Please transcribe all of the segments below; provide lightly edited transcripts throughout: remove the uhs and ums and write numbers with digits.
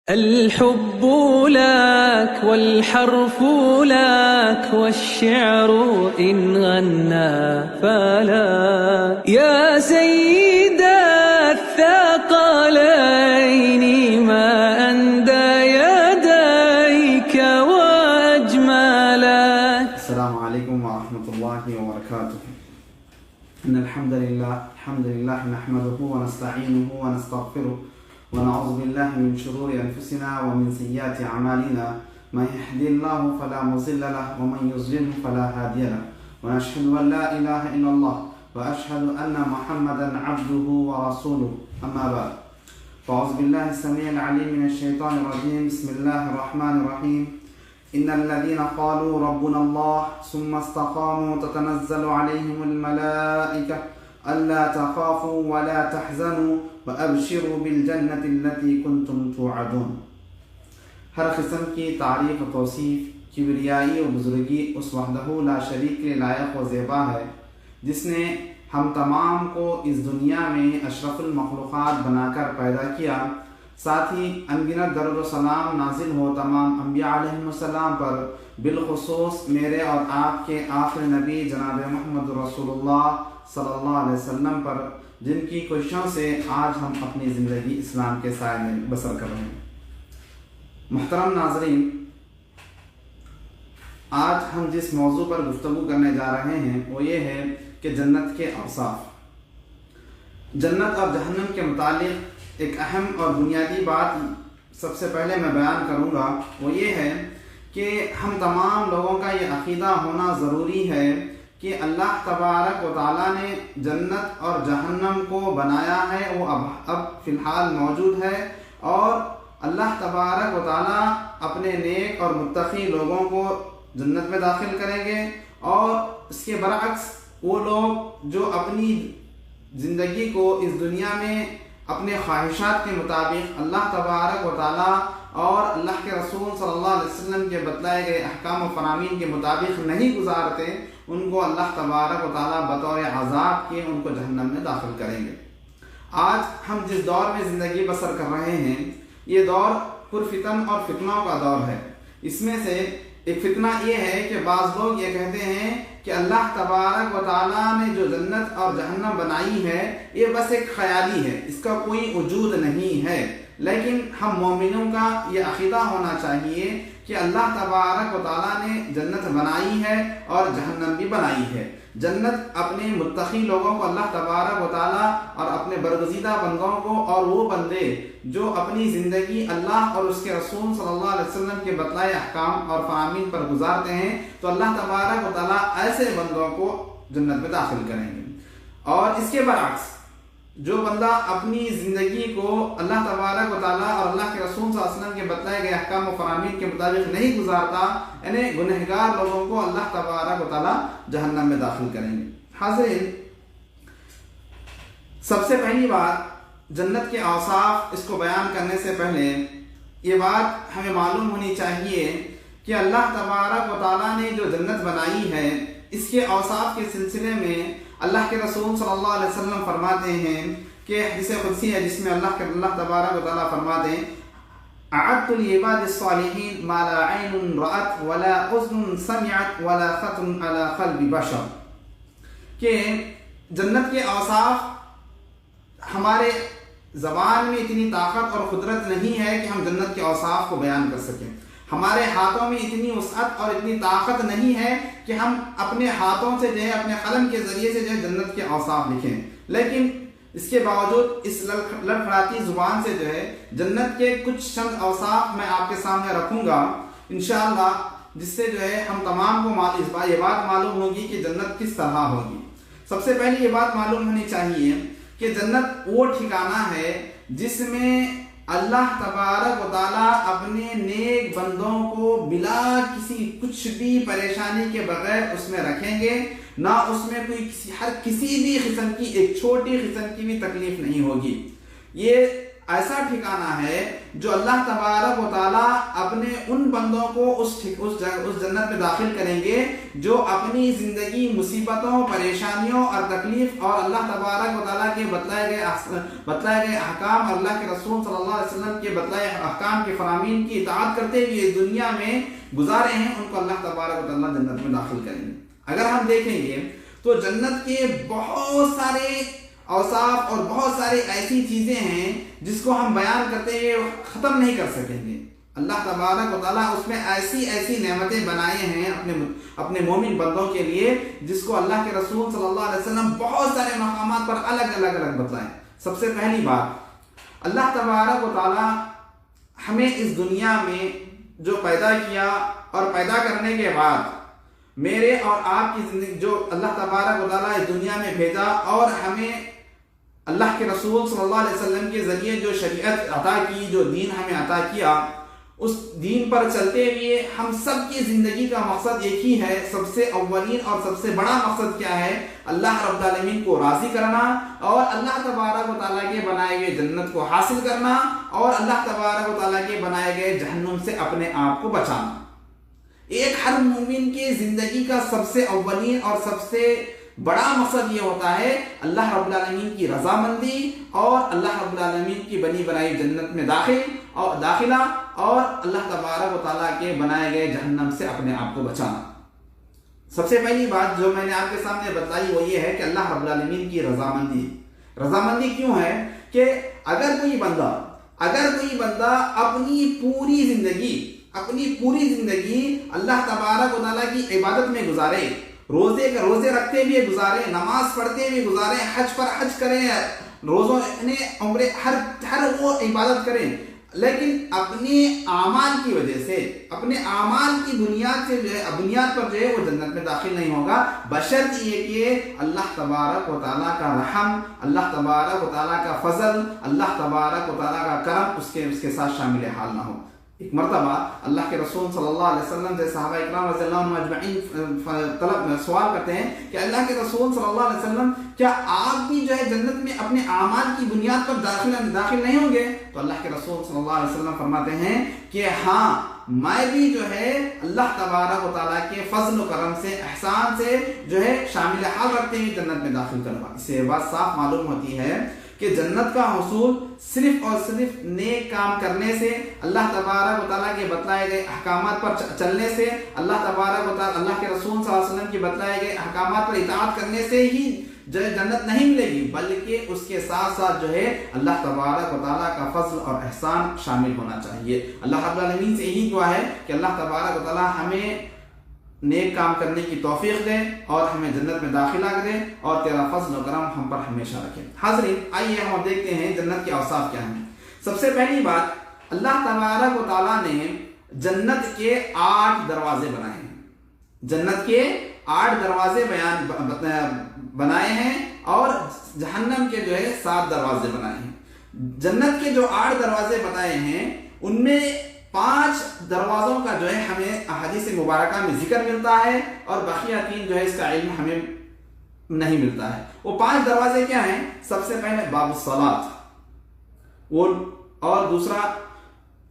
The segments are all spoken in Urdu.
الحب لك والحرف لك والشعر إن غنى فلا يا سيد الثقلين ما أندى يديك وأجملك. السلام عليكم ورحمة الله وبركاته. إن الحمد لله نحمده ونستعينه ونستغفره ونعوذ بالله من شرور أنفسنا ومن سيئات أعمالنا. من يهدي الله فلا مضل له ومن يضلل فلا هادي له. ونشهد أن لا إله إلا الله وأشهد أن محمدا عبده ورسوله. أما بعد، فأعوذ بالله السميع العليم من الشيطان الرجيم. بسم الله الرحمن الرحيم. إن الذين قالوا ربنا الله ثم استقاموا تتنزل عليهم الملائكة ألا تخافوا ولا تحزنوا وأبشروا بالجنة التي كنتم توعدون. ہر قسم کی تعریف و توصیف، کبریائی و بزرگی اس وحدہ لا شریک کے لائق و زیبا ہے جس نے ہم تمام کو اس دنیا میں اشرف المخلوقات بنا کر پیدا کیا. ساتھ ہی انگنت درود و سلام نازل ہو تمام انبیاء علیہم السلام پر، بالخصوص میرے اور آپ کے آخر نبی جناب محمد رسول اللہ صلی اللہ علیہ وسلم پر، جن کی کوششوں سے آج ہم اپنی زندگی اسلام کے سائے میں بسر کر رہے ہیں. محترم ناظرین، آج ہم جس موضوع پر گفتگو کرنے جا رہے ہیں وہ یہ ہے کہ جنت کے اوصاف. جنت اور جہنم کے متعلق ایک اہم اور بنیادی بات سب سے پہلے میں بیان کروں گا، وہ یہ ہے کہ ہم تمام لوگوں کا یہ عقیدہ ہونا ضروری ہے کہ اللہ تبارک و تعالیٰ نے جنت اور جہنم کو بنایا ہے، وہ اب فی الحال موجود ہے، اور اللہ تبارک و تعالیٰ اپنے نیک اور متقی لوگوں کو جنت میں داخل کریں گے، اور اس کے برعکس وہ لوگ جو اپنی زندگی کو اس دنیا میں اپنے خواہشات کے مطابق اللہ تبارک و تعالیٰ اور اللہ کے رسول صلی اللہ علیہ وسلم کے بتلائے گئے احکام و فرامین کے مطابق نہیں گزارتے، ان کو اللہ تبارک و تعالیٰ بطور عذاب کے ان کو جہنم میں داخل کریں گے. آج ہم جس دور میں زندگی بسر کر رہے ہیں یہ دور پرفتن اور فتنوں کا دور ہے. اس میں سے ایک فتنہ یہ ہے کہ بعض لوگ یہ کہتے ہیں کہ اللہ تبارک و تعالیٰ نے جو جنت اور جہنم بنائی ہے یہ بس ایک خیالی ہے، اس کا کوئی وجود نہیں ہے. لیکن ہم مومنوں کا یہ عقیدہ ہونا چاہیے کہ اللہ تبارک و تعالیٰ نے جنت بنائی ہے اور جہنم بھی بنائی ہے. جنت اپنے متقی لوگوں کو اللہ تبارک و تعالیٰ اور اپنے برگزیدہ بندوں کو، اور وہ بندے جو اپنی زندگی اللہ اور اس کے رسول صلی اللہ علیہ وسلم کے بتلائے احکام اور فرامین پر گزارتے ہیں تو اللہ تبارک و تعالیٰ ایسے بندوں کو جنت میں داخل کریں گے. اور اس کے برعکس جو بندہ اپنی زندگی کو اللہ تبارک و تعالیٰ اور اللہ کے رسول صلی اللہ علیہ وسلم کے بتلائے گئے احکام و فرامین کے مطابق نہیں گزارتا، یعنی گنہگار لوگوں کو اللہ تبارک و تعالیٰ جہنم میں داخل کریں گے. حاضرین، سب سے پہلی بات جنت کے اوصاف، اس کو بیان کرنے سے پہلے یہ بات ہمیں معلوم ہونی چاہیے کہ اللہ تبارک و تعالیٰ نے جو جنت بنائی ہے اس کے اوصاف کے سلسلے میں اللہ کے رسول صلی اللہ علیہ وسلم فرماتے ہیں کہ حدیث قدسی ہے جس میں اللہ تبارک و تعالیٰ فرماتے ہیں اعدت لعباد الصالحین ما لا عین رأت ولا اذن سمعت ولا خطر على قلب بشر، کہ جنت کے اوصاف ہمارے زبان میں اتنی طاقت اور قدرت نہیں ہے کہ ہم جنت کے اوصاف کو بیان کر سکیں. ہمارے ہاتھوں میں اتنی وسعت اور اتنی طاقت نہیں ہے کہ ہم اپنے ہاتھوں سے جو ہے اپنے قلم کے ذریعے سے جو ہے جنت کے اوصاف لکھیں. لیکن اس کے باوجود اس لڑکھڑاتی زبان سے جو ہے جنت کے کچھ چند اوصاف میں آپ کے سامنے رکھوں گا انشاءاللہ، جس سے جو ہے ہم تمام کو یہ بات معلوم ہوگی کہ جنت کس طرح ہوگی. سب سے پہلے یہ بات معلوم ہونی چاہیے کہ جنت وہ ٹھکانہ ہے جس میں اللہ تبارک و تعالیٰ اپنے نیک بندوں کو بلا کچھ بھی پریشانی کے بغیر اس میں رکھیں گے، نہ اس میں کسی بھی قسم کی ایک چھوٹی قسم کی بھی تکلیف نہیں ہوگی. یہ ایسا ٹھکانہ ہے جو اللہ تبارک و تعالیٰ اپنے ان بندوں کو اس جنت میں داخل کریں گے جو اپنی زندگی مصیبتوں، پریشانیوں اور تکلیف اور اللہ تبارک و تعالیٰ کے بتلائے گئے احکام اور اللہ کے رسول صلی اللہ علیہ وسلم کے بتلائے احکام کے فرامین کی اطاعت کرتے ہوئے اس دنیا میں گزارے ہیں، ان کو اللہ تبارک و تعالیٰ جنت میں داخل کریں گے۔ اگر ہم دیکھیں گے تو جنت کے بہت سارے اوصاف اور بہت ساری ایسی چیزیں ہیں جس کو ہم بیان کرتے ہوئے ختم نہیں کر سکیں گے۔ اللہ تبارک و تعالیٰ اس میں ایسی نعمتیں بنائے ہیں اپنے مومن بندوں کے لیے، جس کو اللہ کے رسول صلی اللہ علیہ وسلم بہت سارے مقامات پر الگ بتلائیں۔ سب سے پہلی بات، اللہ تبارک و تعالیٰ ہمیں اس دنیا میں جو پیدا کیا اور پیدا کرنے کے بعد میرے اور آپ کی زندگی جو اللہ تبارک و تعالیٰ اس دنیا میں بھیجا اور ہمیں اللہ کے رسول صلی اللہ علیہ وسلم کے ذریعے جو شریعت عطا کی، جو دین ہمیں عطا کیا، اس دین پر چلتے ہوئے ہم سب کی زندگی کا مقصد ایک ہی ہے۔ سب سے اولین اور سب سے بڑا مقصد کیا ہے؟ اللہ رب العالمین کو راضی کرنا اور اللہ تبارک و تعالیٰ کے بنائے گئے جنت کو حاصل کرنا اور اللہ تبارک و تعالیٰ کے بنائے گئے جہنم سے اپنے آپ کو بچانا۔ ایک ہر مومن کی زندگی کا سب سے اولین اور سب سے بڑا مقصد یہ ہوتا ہے اللہ رب العالمین کی رضامندی اور اللہ رب العالمین کی بنی بنائی جنت میں داخلہ اور اللہ تبارک و تعالیٰ کے بنائے گئے جہنم سے اپنے آپ کو بچانا۔ سب سے پہلی بات جو میں نے آپ کے سامنے بتائی وہ یہ ہے کہ اللہ رب العالمین کی رضامندی کیوں ہے کہ اگر کوئی بندہ اپنی پوری زندگی اللہ تبارک و تعالیٰ کی عبادت میں گزارے، روزے رکھتے ہوئے گزارے، نماز پڑھتے ہوئے گزارے، حج پر حج کریں، روزوں عمرے ہر وہ عبادت کریں، لیکن اپنے اعمال کی وجہ سے، اپنے اعمال کی بنیاد پر جو ہے وہ جنت میں داخل نہیں ہوگا، بشرط یہ کہ اللہ تبارک و تعالیٰ کا رحم، اللہ تبارک و تعالیٰ کا فضل، اللہ تبارک و تعالیٰ کا کرم اس کے ساتھ شامل حال نہ ہو۔ ایک مرتبہ اللہ کے رسول صلی اللہ علیہ وسلم سے صحابہ اکرام رضی اللہ عنہم اجمعین سوال کرتے ہیں کہ اللہ کے رسول صلی اللہ علیہ وسلم کیا آپ بھی جو ہے جنت میں اپنے اعمال کی بنیاد پر داخل نہیں ہوں گے؟ تو اللہ کے رسول صلی اللہ علیہ وسلم فرماتے ہیں کہ ہاں، میں بھی جو ہے اللہ تبارک و تعالیٰ کے فضل و کرم سے، احسان سے جو ہے شامل حال رکھتے ہوئے جنت میں داخل کروا۔ اس سے یہ بات صاف معلوم ہوتی ہے کہ جنت کا حصول صرف اور صرف نیک کام کرنے سے، اللہ تبارک و تعالیٰ کے بتلائے گئے احکامات پر چلنے سے، اللہ تبارک و تعالیٰ اللہ کے رسول صلی اللہ علیہ وسلم کے بتلائے گئے احکامات پر اطاعت کرنے سے ہی جو ہے جنت نہیں ملے گی، بلکہ اس کے ساتھ جو ہے اللہ تبارک و تعالیٰ کا فضل اور احسان شامل ہونا چاہیے۔ اللہ رب العالمین سے یہی دعا ہے کہ اللہ تبارک و تعالیٰ ہمیں نیک کام کرنے کی توفیق دے اور ہمیں جنت میں داخلہ دے اور تیرا فضل و کرم ہم پر ہمیشہ رکھے۔ حاضرین، آئیے ہم دیکھتے ہیں جنت کے اوصاف کیا ہیں۔ سب سے پہلی بات، اللہ تبارک و تعالیٰ نے جنت کے 8 دروازے بنائے ہیں۔ جنت کے 8 دروازے بنائے ہیں اور جہنم کے جو ہے 7 دروازے بنائے ہیں۔ جنت کے جو 8 دروازے بتائے ہیں ان میں 5 دروازوں کا جو ہے ہمیں احادیث مبارکہ میں ذکر ملتا ہے اور بقیہ 3 جو ہے اس کا علم ہمیں نہیں ملتا ہے۔ وہ 5 دروازے کیا ہیں؟ سب سے پہلے باب الصلاۃ، اور دوسرا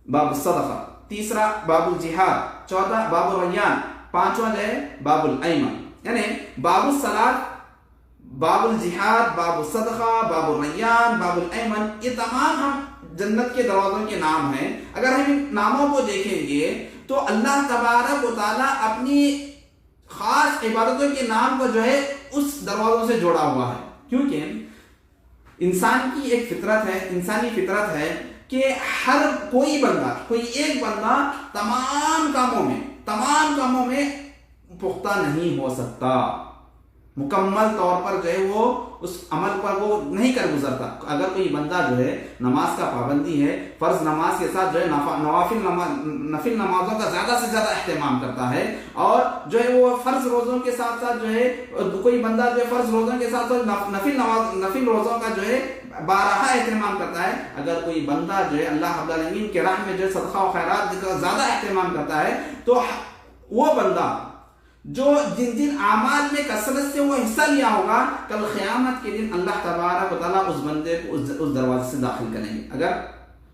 باب الصدقہ، تیسرا باب الجہاد، چوتھا باب الریان، پانچواں جو ہے باب الایمن۔ یعنی باب الصلاۃ، باب الجہاد، باب الصدقہ، باب الریان، باب الایمن، یہ تمام ہم جنت کے دروازوں کے نام ہیں۔ اگر ہم ان ناموں کو دیکھیں گے تو اللہ تبارک و تعالیٰ اپنی خاص عبادتوں کے نام کو جو ہے اس دروازوں سے جوڑا ہوا ہے، کیونکہ انسان کی ایک فطرت ہے، انسانی فطرت ہے کہ ہر کوئی ایک بندہ تمام کاموں میں پختہ نہیں ہو سکتا، مکمل طور پر جو ہے وہ اس عمل پر وہ نہیں کر گزرتا۔ اگر کوئی بندہ جو ہے نماز کا پابندی ہے، فرض نماز کے ساتھ جو ہے نفل نمازوں کا زیادہ سے زیادہ اہتمام کرتا ہے، اور جو ہے وہ فرض روزوں کے ساتھ جو ہے کوئی بندہ جو ہے فرض روزوں کے ساتھ نفل روزوں کا جو ہے بارہا اہتمام کرتا ہے، اگر کوئی بندہ جو ہے اللہ رب العالمین کے راہ میں جو ہے صدقہ و خیرات کا زیادہ اہتمام کرتا ہے، تو وہ بندہ جو جن اعمال میں کثرت سے وہ حصہ لیا ہوگا، کل قیامت کے دن اللہ تبارک و تعالیٰ اس بندے کو اس دروازے سے داخل کریں گے۔ اگر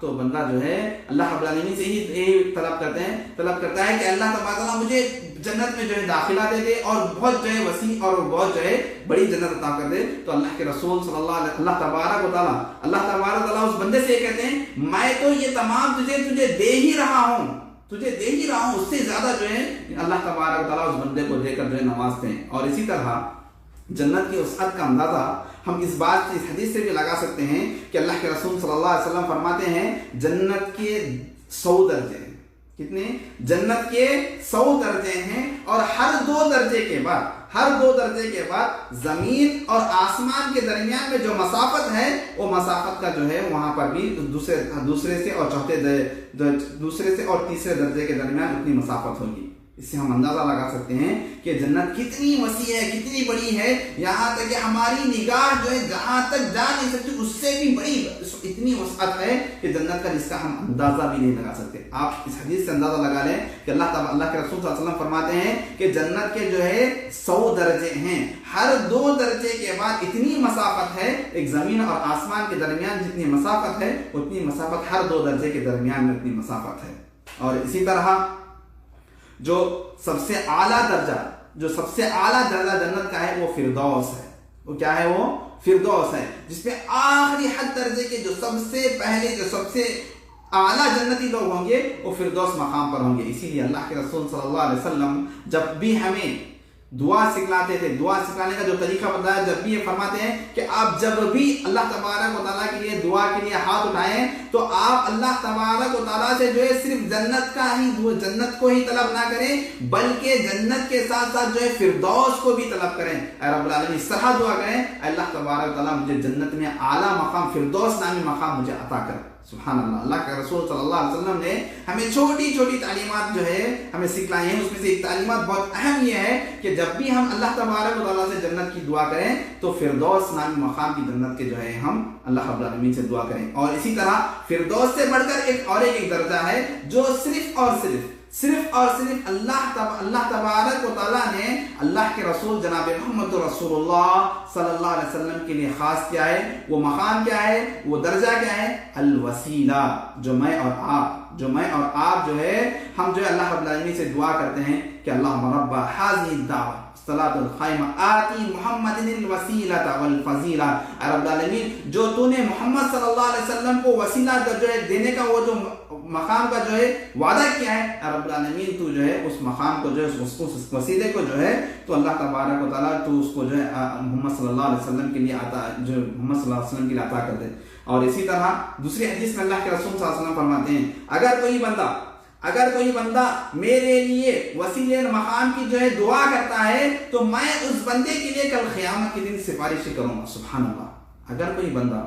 تو بندہ جو ہے اللہ رب العالمین سے یہی طلب کرتا ہے کہ اللہ تبارک و تعالیٰ مجھے جنت میں جو ہے داخلہ دے دے اور بہت جو ہے وسیع اور بہت جو ہے بڑی جنت عطا کر دے. تو اللہ کے رسول صلی اللہ تبارک و تعالیٰ اس بندے سے یہ کہتے ہیں میں تو یہ تمام تجھے دے ہی رہا ہوں, اس سے زیادہ جو ہے اللہ تبارک و تعالیٰ اس بندے کو دے کر جو ہے نوازتے ہیں. اور اسی طرح جنت کی وسعت کا اندازہ ہم اس بات اس حدیث سے بھی لگا سکتے ہیں کہ اللہ کے رسول صلی اللہ علیہ وسلم فرماتے ہیں جنت کے 100 درجے ہیں. کتنے؟ جنت کے 100 درجے ہیں, اور ہر 2 درجے کے بعد زمین اور آسمان کے درمیان میں جو مسافت ہے وہ مسافت کا جو ہے وہاں پر بھی دوسرے سے اور تیسرے درجے کے درمیان اتنی مسافت ہوگی. اس سے ہم اندازہ لگا سکتے ہیں کہ جنت کتنی وسیع ہے, کتنی بڑی ہے, یہاں تک کہ ہماری نگاہ جو ہے جہاں تک جا نہیں سکتی اس سے بھی بڑی اتنی وسعت ہے کہ جنت کا جس کا ہم اندازہ بھی نہیں لگا سکتے. آپ اس حدیث سے اندازہ لگا لیں کہ اللہ کے رسول صلی اللہ علیہ وسلم فرماتے ہیں کہ جنت کے جو ہے 100 درجے ہیں, ہر 2 درجے کے بعد اتنی مسافت ہے, ایک زمین اور آسمان کے درمیان جتنی مسافت ہے اتنی مسافت ہر 2 درجے کے درمیان میں اتنی مسافت ہے. اور اسی طرح جو سب سے اعلیٰ درجہ جنت کا ہے وہ فردوس ہے. وہ کیا ہے؟ وہ فردوس ہے, جس میں آخری حد درجے کے جو سب سے اعلیٰ جنتی لوگ ہوں گے وہ فردوس مقام پر ہوں گے. اسی لیے اللہ کے رسول صلی اللہ علیہ وسلم جب بھی ہمیں دعا سکھلاتے تھے, دعا سکھلانے کا جو طریقہ بتایا, جب بھی یہ فرماتے ہیں کہ آپ جب بھی اللہ تبارک و تعالیٰ کے لیے دعا کے لیے ہاتھ اٹھائیں تو آپ اللہ تبارک و تعالیٰ سے جو ہے صرف جنت کو ہی طلب نہ کریں بلکہ جنت کے ساتھ ساتھ جو ہے فردوس کو بھی طلب کریں. اے رب العالمین اس طرح دعا کریں اللہ تبارک و تعالیٰ مجھے جنت میں اعلیٰ مقام فردوس نامی مقام مجھے عطا کرے. سبحان اللہ. اللہ کے رسول صلی اللہ علیہ وسلم نے ہمیں چھوٹی چھوٹی تعلیمات جو ہے ہمیں سکھلائی ہیں. اس میں سے ایک تعلیمات بہت اہم یہ ہے کہ جب بھی ہم اللہ تبارک و تعالیٰ سے جنت کی دعا کریں تو فردوس نامی مقام کی جنت کے جو ہے ہم اللہ رب العالمین سے دعا کریں. اور اسی طرح فردوس سے بڑھ کر ایک درجہ ہے جو صرف اور صرف اللہ تبارک و تعالیٰ نے اللہ کے رسول جناب محمد رسول اللہ صلی اللہ علیہ وسلم کے لیے خاص کیا ہے. وہ مقام کیا ہے, وہ درجہ کیا ہے؟ الوسیلہ. جو میں اور آپ جو ہے ہم جو ہے اللہ رب العالمین سے دعا کرتے ہیں کہ اللہم رب ھذہ الدعوۃ الصلاۃ القائمہ آتی محمد الوسیلۃ والفضیلہ. اے رب العالمین جو تو نے محمد صلی اللہ علیہ وسلم کو وسیلہ جو ہے دینے کا وہ جو مقام کا جو ہے وعدہ کیا ہے, اے رب العالمین تو جو ہے اس مقام کو جو ہے اس وسیلے کو جو ہے تو اللہ تبارک و تعالیٰ تو اس کو جو ہے محمد صلی اللہ علیہ وسلم کے لیے عطا کر دے. اور اسی طرح دوسری حدیث میں اللہ کے رسول صلی اللہ علیہ وسلم فرماتے ہیں اگر کوئی بندہ میرے لیے وسیلے مقام کی جو ہے دعا کرتا ہے تو میں اس بندے کے لیے کل قیامت کے دن سفارش کروں گا. سبحان اللہ. اگر کوئی بندہ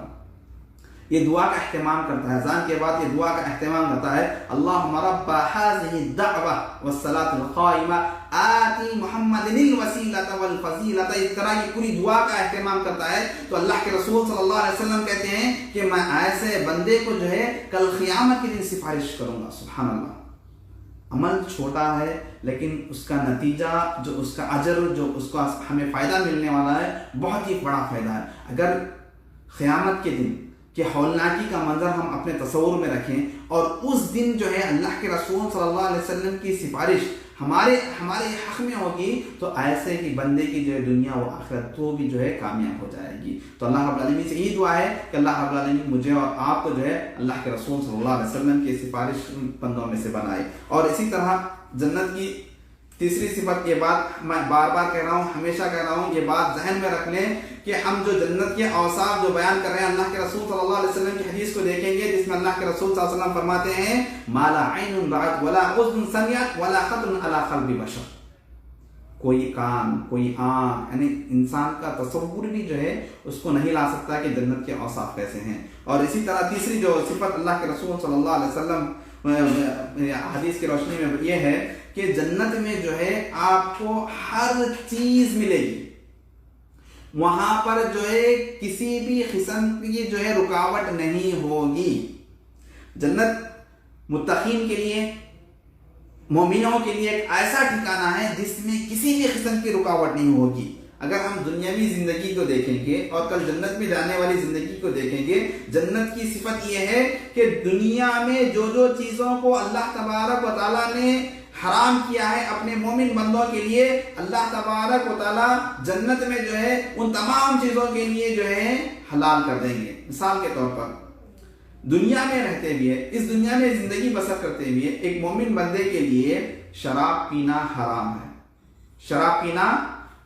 یہ دعا کا اہتمام کرتا ہے, اذان کے بعد یہ دعا کا اہتمام کرتا ہے اللہم رب ھذہ الدعوۃ والصلاۃ القائمہ آتی محمد الوسیلۃ والفضیلۃ, اس طرح کی پوری دعا کا اہتمام کرتا ہے تو اللہ کے رسول صلی اللہ علیہ وسلم کہتے ہیں کہ میں ایسے بندے کو جو ہے کل قیامت کے دن سفارش کروں گا. سبحان اللہ. عمل چھوٹا ہے لیکن اس کا نتیجہ جو اس کا اجر جو اس کو ہمیں فائدہ ملنے والا ہے بہت ہی بڑا فائدہ ہے. اگر قیامت کے دن کہ ہولناکی کا منظر ہم اپنے تصور میں رکھیں اور اس دن جو ہے اللہ کے رسول صلی اللہ علیہ وسلم کی سفارش ہمارے حق میں ہوگی تو ایسے ہی بندے کی جو ہے دنیا و آخرت تو بھی جو ہے کامیاب ہو جائے گی. تو اللہ رب العالمین سے یہی دعا ہے کہ اللہ رب العالمین مجھے اور آپ کو جو ہے اللہ کے رسول صلی اللہ علیہ وسلم کی سفارش بندوں میں سے بنائے. اور اسی طرح جنت کی تیسری صفت, یہ بات میں بار بار کہہ رہا ہوں, ہمیشہ کہہ رہا ہوں, یہ بات ذہن میں رکھ لیں کہ ہم جو جنت کے اوصاف جو بیان کر رہے ہیں اللہ کے رسول صلی اللہ علیہ وسلم کی حدیث کو دیکھیں گے جس میں اللہ کے رسول صلی اللہ علیہ وسلم فرماتے ہیں ما لا عین رأت ولا اذن سمعت ولا خطر علی قلب بشر. کوئی کان, کوئی آنکھ, یعنی انسان کا تصور بھی جو ہے اس کو نہیں لا سکتا کہ جنت کے اوصاف کیسے ہیں. اور اسی طرح تیسری جو صفت اللہ کے رسول صلی اللہ علیہ وسلم حدیث کی روشنی میں یہ ہے کہ جنت میں جو ہے آپ کو ہر چیز ملے گی. وہاں پر جو ہے کسی بھی قسم کی جو ہے رکاوٹ نہیں ہوگی. جنت متقین کے لیے, مومنوں کے لیے ایک ایسا ٹھکانہ ہے جس میں کسی بھی قسم کی رکاوٹ نہیں ہوگی. اگر ہم دنیاوی زندگی کو دیکھیں گے اور کل جنت میں جانے والی زندگی کو دیکھیں گے، جنت کی صفت یہ ہے کہ دنیا میں جو جو چیزوں کو اللہ تبارک و تعالیٰ نے حرام کیا ہے اپنے مومن بندوں کے لیے، اللہ تبارک و تعالیٰ جنت میں جو ہے ان تمام چیزوں کے لیے جو ہے حلال کر دیں گے۔ مثال کے طور پر دنیا میں رہتے ہوئے، اس دنیا میں زندگی بسر کرتے ہوئے ایک مومن بندے کے لیے شراب پینا حرام ہے، شراب پینا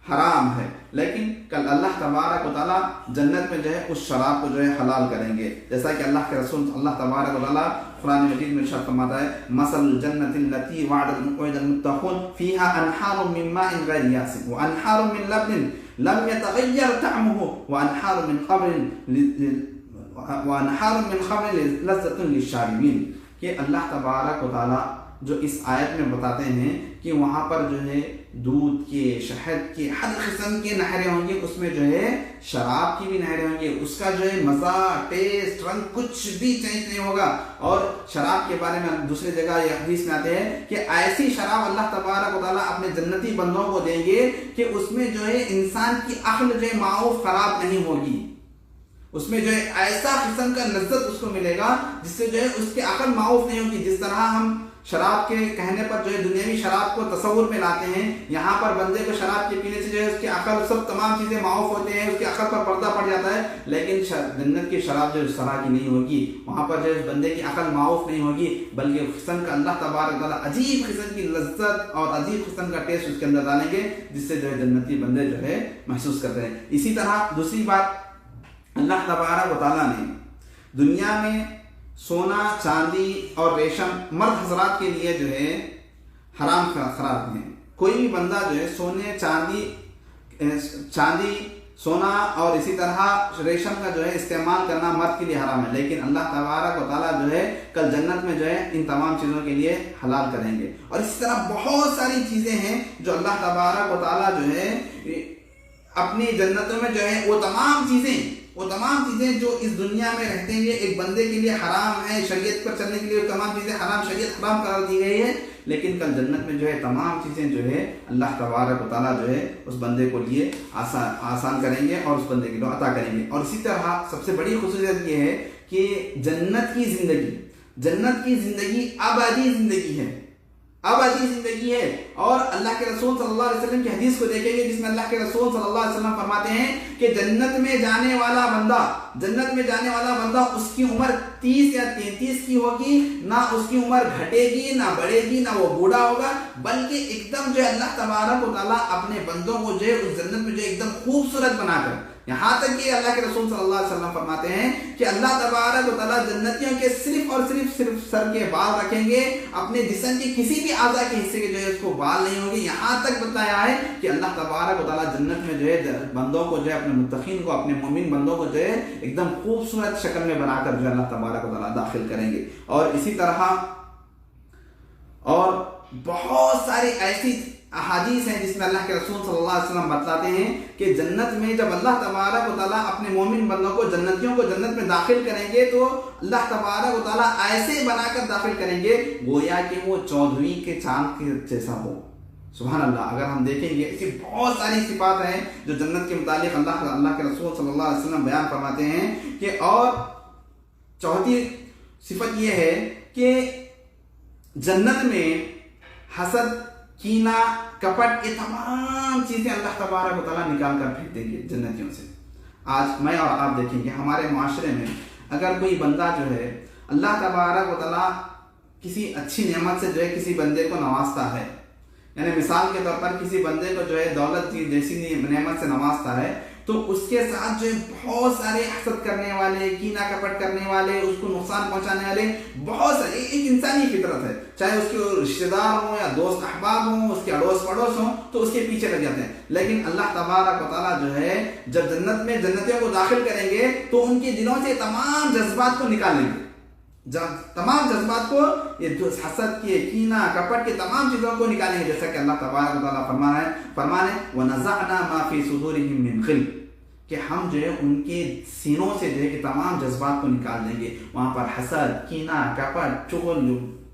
حرام ہے، لیکن کل اللہ تبارک و تعالیٰ جنت میں جو ہے اس شراب کو جو ہے حلال کریں گے، جیسا کہ اللہ کے رسول اللہ تبارک و تعالیٰ قرآن مجید میں ارشاد فرماتا ہے مثل الجنة التي وعد المتقون فيها انہار من ماء غیر یاسر وانہار من لبن لم يتغیر طعمه وانہار من خمر لذة للشاربین، کہ اللہ تبارک و تعالیٰ جو اس آیت میں بتاتے ہیں کہ وہاں پر جو ہے دودھ کے، شہد کے، ہر قسم کے نہریں ہوں گی، اس میں جو ہے شراب کی بھی نہریں ہوں گی، اس کا جو ہے مزہ، ٹیسٹ، رنگ کچھ بھی چینج نہیں ہوگا۔ اور شراب کے بارے میں دوسری جگہ یہ حدیث میں آتے ہیں کہ ایسی شراب اللہ تبارک و تعالیٰ اپنے جنتی بندوں کو دیں گے کہ اس میں جو ہے انسان کی عقل جو ہے معاف خراب نہیں ہوگی، اس میں جو ہے ایسا قسم کا لذت اس کو ملے گا جس سے جو ہے اس کی عقل معاف نہیں ہوگی۔ جس طرح ہم شراب کے کہنے پر جو ہے دنیاوی شراب کو تصور میں لاتے ہیں، یہاں پر بندے کو شراب کے پینے سے جو ہے اس کی عقل، سب تمام چیزیں معاف ہوتے ہیں، اس کی عقل پر پردہ پڑ جاتا ہے، لیکن جنت کی شراب جو اس طرح کی نہیں ہوگی، وہاں پر جو ہے بندے کی عقل معاف نہیں ہوگی، بلکہ قسم کا اللہ تبارک تعالیٰ عجیب قسم کی لذت اور عجیب قسم کا ٹیسٹ اس کے اندر ڈالیں گے، جس سے جو ہے جنتی بندے جو ہے محسوس کرتے ہیں۔ اسی طرح دوسری بات، اللہ تبارک و تعالیٰ نے دنیا میں سونا، چاندی اور ریشم مرد حضرات کے لیے جو ہے حرام قرار ہیں۔ کوئی بھی بندہ جو ہے سونے، چاندی، سونا اور اسی طرح ریشم کا جو ہے استعمال کرنا مرد کے لیے حرام ہے، لیکن اللہ تبارک و تعالیٰ جو ہے کل جنت میں جو ہے ان تمام چیزوں کے لیے حلال کریں گے۔ اور اسی طرح بہت ساری چیزیں ہیں جو اللہ تبارک و تعالیٰ جو ہے اپنی جنتوں میں جو ہے وہ تمام چیزیں جو اس دنیا میں رہتے ہوئے ایک بندے کے لیے حرام ہے، شریعت پر چلنے کے لیے وہ تمام چیزیں حرام، شریعت حرام قرار دی گئی ہے، لیکن کل جنت میں جو ہے تمام چیزیں جو ہے اللہ تبارک و تعالیٰ جو ہے اس بندے کو لیے آسان کریں گے اور اس بندے کے لیے عطا کریں گے۔ اور اسی طرح سب سے بڑی خصوصیت یہ ہے کہ جنت کی زندگی ابدی زندگی ہے، ابدی زندگی ہے۔ اور اللہ کے رسول صلی اللہ علیہ وسلم کی حدیث کو دیکھیں گے جس میں اللہ کے رسول صلی اللہ علیہ وسلم فرماتے ہیں کہ جنت میں جانے والا بندہ اس کی عمر 30 یا 33 کی ہوگی، نہ اس کی عمر گھٹے گی نہ بڑھے گی، نہ وہ بوڑھا ہوگا، بلکہ ایک دم جو ہے اللہ تبارک و تعالیٰ اپنے بندوں کو جو ہے اس جنت میں جو ہے ایک دم خوبصورت بنا کر، یہاں تک کہ اللہ کے رسول صلی اللہ علیہ وسلم فرماتے ہیں کہ اللہ تبارک و تعالیٰ جنتیوں کے صرف اور صرف سر کے بال رکھیں گے، اپنے جسم کے کسی بھی اعضاء کے حصے کے جو ہے اس کو بال نہیں ہوں گے۔ یہاں تک بتایا ہے کہ اللہ تبارک و تعالیٰ جنت میں جو ہے بندوں کو جو ہے اپنے متقین کو، اپنے مومن بندوں کو جو ہے ایک دم خوبصورت شکل میں بنا کر جو ہے اللہ تبارک و تعالیٰ داخل کریں گے۔ اور اسی طرح اور بہت ساری ایسی احادیث ہیں جس میں اللہ کے رسول صلی اللہ علیہ وسلم بتلاتے ہیں کہ جنت میں جب اللہ تبارک و تعالیٰ اپنے مومن بندوں کو، جنتیوں کو جنت میں داخل کریں گے تو اللہ تبارک و تعالیٰ ایسے بنا کر داخل کریں گے گویا کہ وہ 14ویں کے چاند کے جیسا ہو۔ سبحان اللہ۔ اگر ہم دیکھیں گے ایسی بہت ساری صفات ہیں جو جنت کے متعلق اللہ کے رسول صلی اللہ علیہ وسلم بیان فرماتے ہیں کہ، اور چوتھی صفت یہ ہے کہ جنت میں حسد، کینہ، کپٹ، یہ تمام چیزیں اللہ تبارک و تعالیٰ نکال کر پھینک دیں گے جنتیوں سے۔ آج میں اور آپ دیکھیں گے ہمارے معاشرے میں اگر کوئی بندہ جو ہے اللہ تبارک و تعالیٰ کسی اچھی نعمت سے جو ہے کسی بندے کو نوازتا ہے، یعنی مثال کے طور پر کسی بندے کو جو ہے دولت کی جیسی نعمت سے نوازتا ہے، تو اس کے ساتھ جو ہے بہت سارے حسد کرنے والے، کینہ کپٹ کرنے والے، اس کو نقصان پہنچانے والے بہت سارے، ایک انسانی فطرت ہے، چاہے اس کے رشتہ دار ہوں یا دوست احباب ہوں، اس کے اڑوس پڑوس ہوں، تو اس کے پیچھے لگ جاتے ہیں۔ لیکن اللہ تبارک و تعالیٰ جو ہے جب جنت میں جنتیوں کو داخل کریں گے تو ان کے دلوں سے تمام جذبات کو نکال لیں گے، تمام جذبات کو، یہ حسد کے، کینہ کپٹ کے تمام چیزوں کو نکالیں گے، جیسا کہ اللہ تبارک و تعالیٰ فرمانے وَنَزَعْنَا مَا فِي صُدُورِهِم مِّن غِلٍّ، کہ ہم جو ہے ان کے سینوں سے جو ہے کہ تمام جذبات کو نکال دیں گے، وہاں پر حسد، کینہ کپٹ، چغل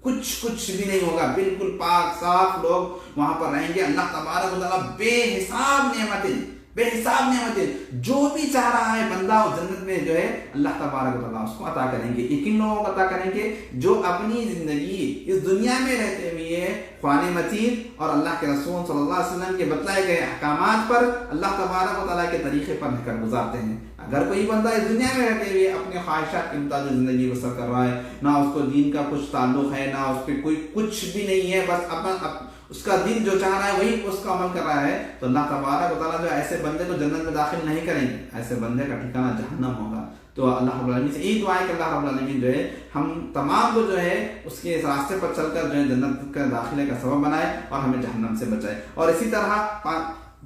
کچھ بھی نہیں ہوگا، بالکل پاک صاف لوگ وہاں پر رہیں گے۔ اللہ تبارک و تعالیٰ بے حساب نعمتیں، بے حساب نعمتیں، جو بھی چاہ رہا ہے بندہ وہ جنت میں جو ہے اللہ تبارک و تعالیٰ اس کو عطا کریں گے۔ کن لوگوں کو عطا کریں گے؟ جو اپنی زندگی اس دنیا میں رہتے ہوئے قرآن مجید اور اللہ کے رسول صلی اللہ علیہ وسلم کے بتلائے گئے احکامات پر، اللہ تبارک و تعالیٰ کے طریقے پر رہ کر گزارتے ہیں۔ اگر کوئی بندہ اس دنیا میں رہتے ہوئے اپنے خواہشات کے مطابق زندگی بسر کر رہا ہے، نہ اس کو دین کا کچھ تعلق ہے، نہ اس پہ کوئی کچھ بھی نہیں ہے، بس اس کا دل جو چاہ رہا ہے وہی اس کا عمل کر رہا ہے، تو اللہ تبارک و تعالیٰ جو ایسے بندے کو جنت میں داخل نہیں کریں گے، ایسے بندے کا ٹھکانہ جہنم ہوگا۔ تو اللہ رب العالمین سے یہی دعا ہے کہ اللہ رب العالمین جو ہے ہم تمام کو جو ہے اس کے اس راستے پر چل کر جو ہے جنت کا داخلے کا سبب بنائے اور ہمیں جہنم سے بچائے۔ اور اسی طرح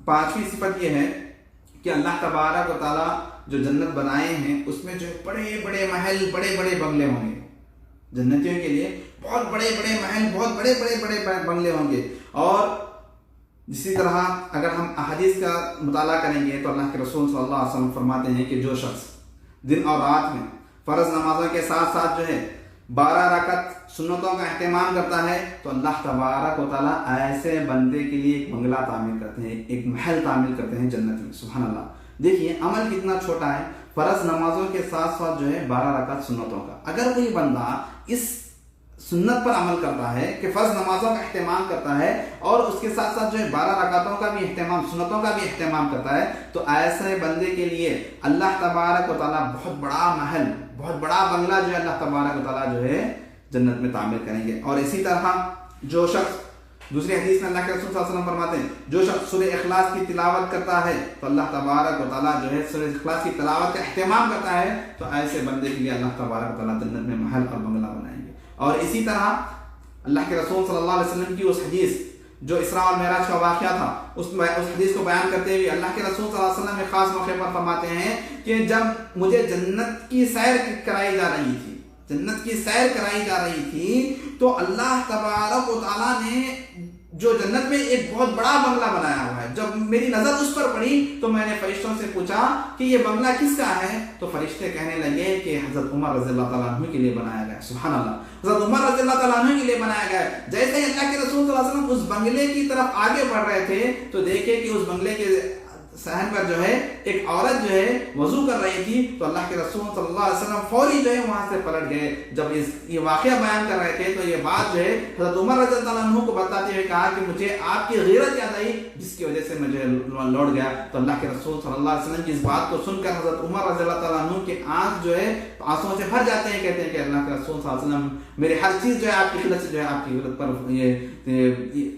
پانچویں صفت یہ ہے کہ اللہ تبارک و تعالیٰ جو جنت بنائے ہیں اس میں جو بڑے بڑے محل، بڑے بڑے بنگلے ہوں گے جنتیوں کے لیے، بہت بڑے بڑے محل، بہت بڑے بڑے بڑے بنگلے ہوں گے۔ اور اسی طرح اگر ہم احادیث کا مطالعہ کریں گے تو اللہ کے رسول صلی اللہ علیہ وسلم فرماتے ہیں کہ جو شخص دن اور رات میں فرض نمازوں کے ساتھ ساتھ جو ہے 12 رکعت سنتوں کا اہتمام کرتا ہے تو اللہ تبارک و تعالیٰ ایسے بندے کے لیے ایک بنگلہ تعمیر کرتے ہیں، ایک محل تعمیر کرتے ہیں جنت میں۔ سبحان اللہ، دیکھیے عمل کتنا چھوٹا ہے، فرض نمازوں کے ساتھ ساتھ جو ہے 12 رکعت سنتوں کا۔ اگر کوئی بندہ اس سنت پر عمل کرتا ہے کہ فرض نمازوں کا اہتمام کرتا ہے اور اس کے ساتھ ساتھ جو ہے 12 رکعتوں کا بھی اہتمام، سنتوں کا بھی اہتمام کرتا ہے، تو ایسے بندے کے لیے اللہ تبارک و تعالیٰ بہت بڑا محل، بہت بڑا بنگلہ جو ہے اللہ تبارک و تعالیٰ جو ہے جنت میں تعمیر کریں گے۔ اور اسی طرح جو شخص، دوسری حدیث میں اللہ کے رسول صلی اللہ علیہ وسلم فرماتے ہیں جو شخص سورہ اخلاص کی تلاوت کرتا ہے تو اللہ تبارک و تعالیٰ جو ہے سورہ اخلاص کی تلاوت کا اہتمام کرتا ہے تو ایسے بندے کے لیے اللہ تبارک و تعالیٰ جنت میں محل اور بنگلہ بنائیں گے۔ اور اسی طرح اللہ کے رسول صلی اللہ علیہ وسلم کی اس حدیث جو اسراء اور معراج کا واقعہ تھا، اس حدیث کو بیان کرتے ہوئے اللہ کے رسول صلی اللہ علیہ وسلم ایک خاص موقع پر فرماتے ہیں کہ جب مجھے جنت کی سیر کرائی جا رہی تھی، جنت کی سیر کرائی جا رہی تھی تو اللہ تبارک و تعالیٰ نے جو جنت میں ایک بہت بڑا بنگلہ بنایا ہوا ہے، جب میری نظر اس پر پڑی تو میں نے فرشتوں سے پوچھا کہ یہ بنگلہ کس کا ہے؟ تو فرشتے کہنے لگے کہ حضرت عمر رضی اللہ تعالیٰ عنہ کے لیے بنایا گیا۔ سبحان اللہ، حضرت عمر رضی اللہ تعالیٰ عنہ کے لیے بنایا گیا۔ جیسے ہی اللہ کے رسول صلی اللہ علیہ وسلم اس بنگلے کی طرف آگے بڑھ رہے تھے تو دیکھے کہ اس بنگلے کے صحن پر جو ہے ایک عورت جو ہے وضو کر رہی تھی، تو اللہ کے رسول صلی اللہ علیہ وسلم فوری جو ہے وہاں سے پلٹ گئے۔ جب یہ واقعہ بیان کر رہے تھے تو یہ بات جو ہے حضرت عمر رضی اللہ عنہ کو بتاتے ہوئے کہا کہ مجھے آپ کی غیرت یاد آئی جس کی وجہ سے مجھے لوٹ گیا۔ تو اللہ کے رسول صلی اللہ علیہ وسلم کی اس بات کو سن کر حضرت عمر رضی اللہ تعالیٰ عنہ کے آنکھ جو ہے آنسوؤں سے بھر جاتے ہیں، کہتے ہیں کہ اللہ کے رسول صلی اللہ علیہ وسلم میرے ہر چیز جو ہے آپ کی خدمت سے جو ہے آپ کی خدمت پر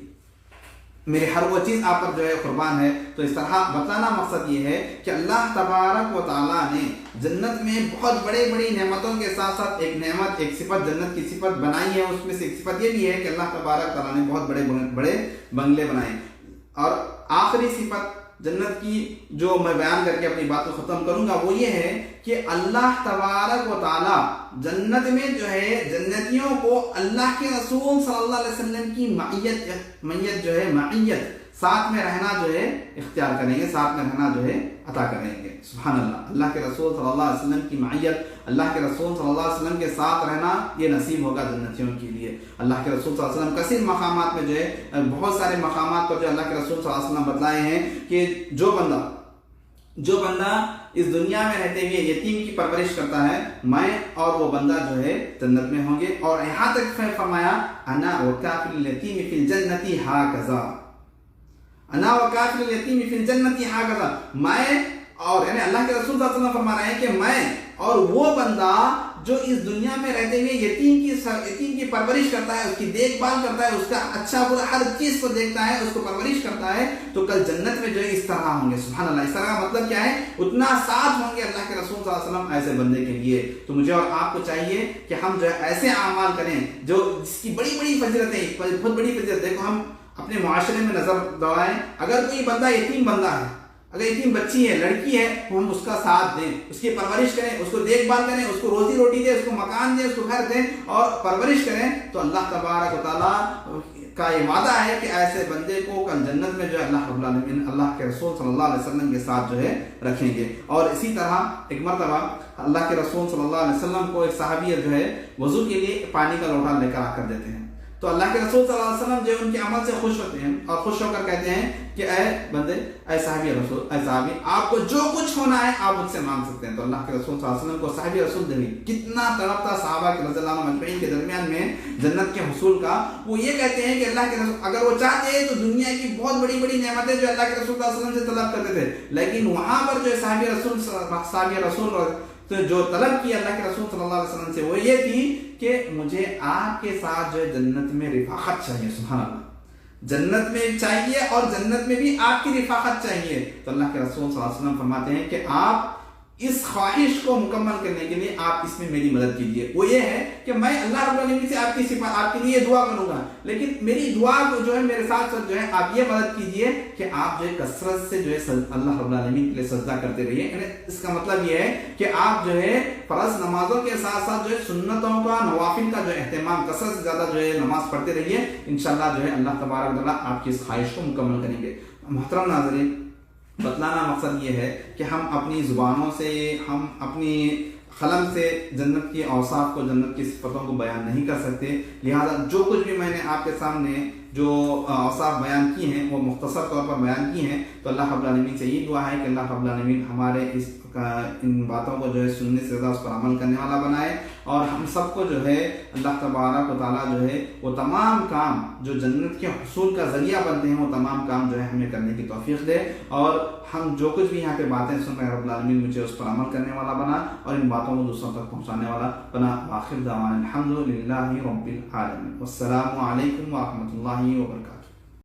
میری ہر وہ چیز آپ پر جو ہے قربان ہے۔ تو اس طرح بتانا مقصد یہ ہے کہ اللہ تبارک و تعالیٰ نے جنت میں بہت بڑے بڑی نعمتوں کے ساتھ ساتھ ایک نعمت، ایک صفت جنت کی صفت بنائی ہے۔ اس میں سے ایک صفت یہ بھی ہے کہ اللہ تبارک تعالیٰ نے بہت بڑے بڑے بنگلے بنائے۔ اور آخری صفت جنت کی جو میں بیان کر کے اپنی بات کو ختم کروں گا وہ یہ ہے کہ اللہ تبارک و تعالیٰ جنت میں جو ہے جنتیوں کو اللہ کے رسول صلی اللہ علیہ وسلم کی معیت جو ہے، معیت ساتھ میں رہنا جو ہے اختیار کریں گے، ساتھ میں رہنا جو ہے عطا کریں گے۔ سبحان اللہ، اللہ کے رسول صلی اللہ علیہ وسلم کی معیت، اللہ کے رسول صلی اللہ علیہ وسلم کے ساتھ رہنا یہ نصیب ہوگا جنتیوں کے لیے۔ اللہ کے رسول صلی اللہ علیہ وسلم کثیر مقامات میں جو ہے، بہت سارے مقامات پر جو اللہ کے رسول صلی اللہ علیہ وسلم بتلائے ہیں کہ جو بندہ اس دنیا میں رہتے ہوئے یتیم کی پرورش کرتا ہے، میں اور وہ بندہ جو ہے جنت میں ہوں گے۔ اور یہاں تک فرمایا انا وکافل الیتیم فی الجنۃ ھکذا، انا وکافل الیتیم فی الجنۃ ھکذا، میں اور یعنی اللہ کے رسول صلی اللہ علیہ وسلم فرما رہے ہیں کہ میں اور وہ بندہ جو اس دنیا میں رہتے ہوئے یتیم کی پرورش کرتا ہے، اس کی دیکھ بھال کرتا ہے، اس کا اچھا برا ہر چیز کو دیکھتا ہے، اس کو پرورش کرتا ہے، تو کل جنت میں جو ہے اس طرح ہوں گے۔ سبحان اللہ، اس طرح کا مطلب کیا ہے؟ اتنا ساتھ ہوں گے اللہ کے رسول صلی اللہ علیہ وسلم ایسے بندے کے لیے۔ تو مجھے اور آپ کو چاہیے کہ ہم جو ہے ایسے اعمال کریں جو جس کی بڑی بڑی فضیلتیں، بہت بڑی فضیلت دیکھو ہم اپنے معاشرے میں نظر دوڑائیں۔ اگر کوئی بندہ یتیم بندہ ہے، اگر یتیم بچی ہے، لڑکی ہے، تو ہم اس کا ساتھ دیں، اس کی پرورش کریں، اس کو دیکھ بھال کریں، اس کو روزی روٹی دیں، اس کو مکان دیں، اس کو گھر دیں اور پرورش کریں، تو اللہ تبارک و تعالیٰ کا یہ وعدہ ہے کہ ایسے بندے کو کل جنت میں جو ہے اللہ رب العالمین اللہ کے رسول صلی اللہ علیہ وسلم کے ساتھ جو ہے رکھیں گے۔ اور اسی طرح ایک مرتبہ اللہ کے رسول صلی اللہ علیہ وسلم کو ایک صحابی جو ہے وضو کے لیے پانی کا لوٹا لے کر آ کر دیتے ہیں، تو اللہ کے رسول صلی اللہ علیہ وسلم جو ان کے عمل سے خوش ہوتے ہیں اور خوش ہو کر کہتے ہیں کہ اے بندے، اے صحابی رسول، اے صحابی، آپ کو جو کچھ ہونا ہے آپ مجھ سے مانگ سکتے ہیں۔ تو اللہ کے رسول صلی اللہ علیہ وسلم کو صحابی رسول دیکھیں کتنا طلب تھا صحابہ کے رضی اللہ عنہم اجمعین کے درمیان میں جنت کے حصول کا۔ وہ یہ کہتے ہیں کہ اللہ کے رسول اگر وہ چاہتے ہیں تو دنیا کی بہت بڑی بڑی نعمتیں جو اللہ کے رسول صلی اللہ علیہ وسلم سے طلب کرتے تھے، لیکن وہاں پر جو صحابی رسول تو جو طلب کی اللہ کے رسول صلی اللہ علیہ وسلم سے وہ یہ تھی کہ مجھے آپ کے ساتھ جو ہے جنت میں رفاقت چاہیے۔ سبحان اللہ، جنت میں چاہیے اور جنت میں بھی آپ کی رفاقت چاہیے۔ تو اللہ کے رسول صلی اللہ علیہ وسلم فرماتے ہیں کہ آپ اس خواہش کو مکمل کرنے کے لیے آپ اس میں میری مدد کیجیے۔ وہ یہ ہے کہ میں اللہ رب العالمین سے آپ کے لیے دعا کروں گا، لیکن میری دعا کو جو ہے میرے ساتھ ساتھ جو ہے آپ یہ مدد کیجیے کہ آپ جو ہے کثرت سے جو ہے اللہ رب العالمین کے لیے سجدہ کرتے رہیے۔ یعنی اس کا مطلب یہ ہے کہ آپ جو ہے فرض نمازوں کے ساتھ ساتھ جو ہے سنتوں کا، نوافل کا جو اہتمام، کثرت سے زیادہ جو ہے نماز پڑھتے رہیے۔ انشاءاللہ جو ہے اللہ تبارک و تعالیٰ آپ کی اس خواہش کو مکمل کریں گے۔ محترم ناظرین، بتلانا مقصد یہ ہے کہ ہم اپنی زبانوں سے، ہم اپنی قلم سے جنت کی اوصاف کو، جنت کی صفتوں کو بیان نہیں کر سکتے، لہذا جو کچھ بھی میں نے آپ کے سامنے جو اوصاف بیان کی ہیں وہ مختصر طور پر بیان کی ہیں۔ تو اللہ رب العالمین سے یہ دعا ہے کہ اللہ رب العالمین ہمارے ان باتوں کو جو ہے سننے سے زیادہ اس پر عمل کرنے والا بنائے، اور ہم سب کو جو ہے اللہ تبارک و تعالیٰ جو ہے وہ تمام کام جو جنت کے حصول کا ذریعہ بنتے ہیں وہ تمام کام جو ہے ہمیں کرنے کی توفیق دے، اور ہم جو کچھ بھی یہاں پہ باتیں سن رہے ہیں رب العالمین مجھے اس پر عمل کرنے والا بنا اور ان باتوں کو دوسروں تک پہنچانے والا بنا۔ آخر دعوانا الحمد للہ رب العالمین، والسلام علیکم ورحمۃ اللہ وبرکاتہ۔